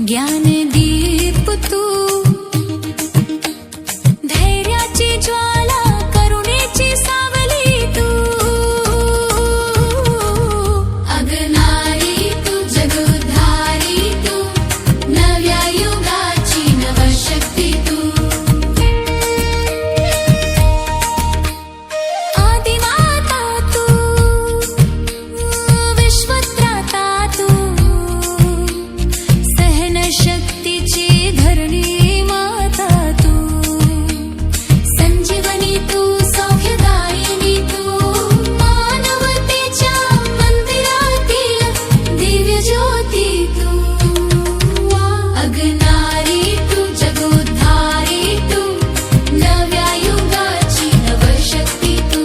ज्ञानदीप तू, धैर्याची ज्वाला, करुणेची सावली तू, अगनारी तू, जगोद्धारी तू, नव्या युगाची नवशक्ती तू, आदिमाता तू, विश्वत्राता तू, शक्तीची धरणी माता तू, संजीवनी तू, सौख्यदायिनी तू, मानवतेच्या मंदिरातील दिव्य ज्योती तू, अगनारी तू, जगोद्धारी तू, नव्या युगाची नवशक्ती तू,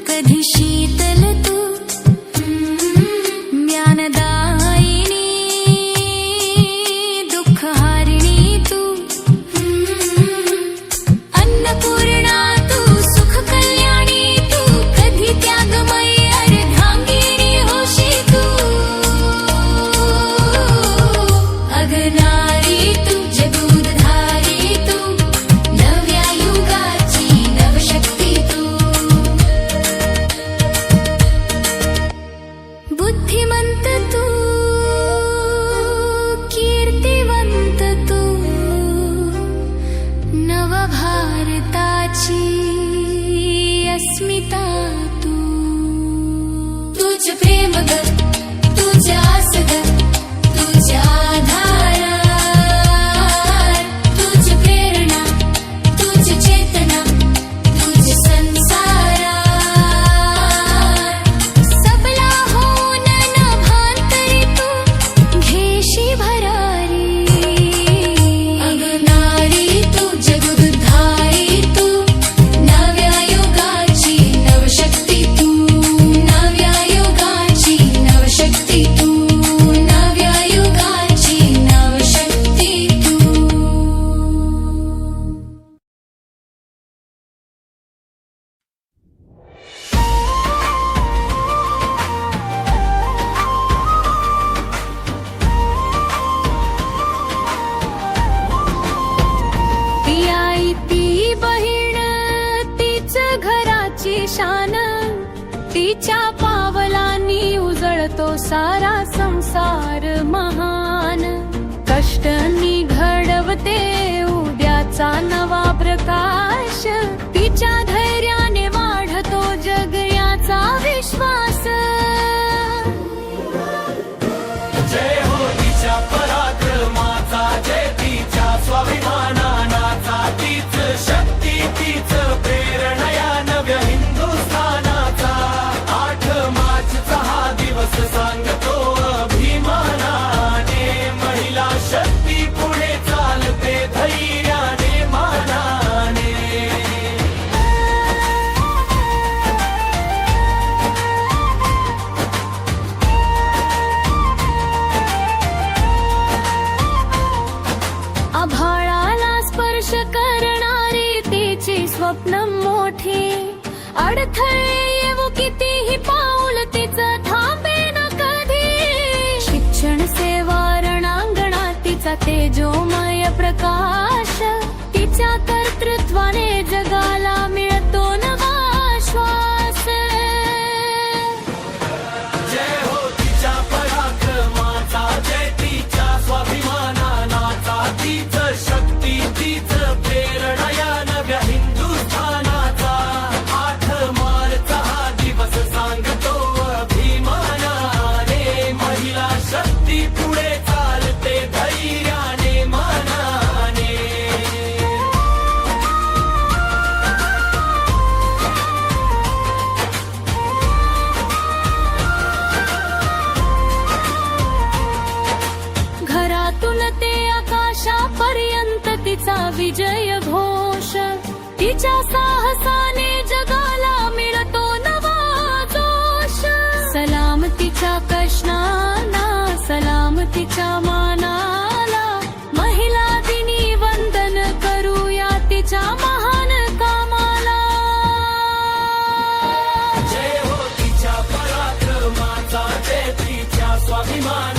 कधी शीतल तू, ज्ञानदायिनी, दुःखहारिणी तू, अन्नपूर्णा तू, सुख कल्याणी तू, कधी त्यागमयी अर्धांगिनी होशी तू, अगनारी तू, जगोद्धारी तू, नव्या युगाची नवशक्ती तू, बुद्धिमंत तू, कीर्तिवंत तू, नवभारताची अस्मिता तू, तुझ प्रेम ग, तुझ आस ग, तुझ आधार, तुझ प्रेरणा, तुझ चेतना, तुझ संसार, सबला होऊन नभांतरी तू, घेशी भरारी, अगनारी तू, जगोद्धारी तू, नव्या युगाची नवशक्ती तू, नव्या युगाची नवशक्ती तू, नव्या युगाची नवशक्ती तू. ती आई ती बहीण, तीच घराची शान, तिच्या पावलांनी उजळतो सारा संसार महान, कष्टांनी घडवते उद्याचा नवा प्रकाश, तिच्या धैर्याने वाढतो जग याचा विश्वास, जय हो तिच्या पराक्रमाचा, जय तिच्या स्वाभिमानाचा, तीच शक्ती, तीच प्रेरणा या नव्या हिंदुस्थानाचा, 8 मार्चचा हा दिवस सांगतो अभिमानाने, महिला शक्ती पुढे चालते धैर्याने, मानाने. आभाळाला स्पर्श करणारी तिची स्वप्न मोठी, अडथळे येऊ कितीही पाऊल तिचं थांबे न कधी, शिक्षण सेवा रणांगणात तिचा तेजोमय प्रकाश, तिच्या कर्तृत्वाने जगाला मिळतो नवा श्वास, जय हो तिच्या पराक्रमाचा, जय तिच्या स्वाभिमानाचा, तीच शक्ती, तीच प्रेरणा या नव्या हिंदुस्थानाचा, 8 मार्चचा हा दिवस सांगतो अभिमानाने, महिला शक्ती पुढे चालते धैर्याने, मानाने. घरातून ते आकाशापर्यंत तिचा विजय घोष, तिच्या साहसाने जगाला मिळतो नवा जोश, सलामतीच्या कष्णांना स्वाभिमानाने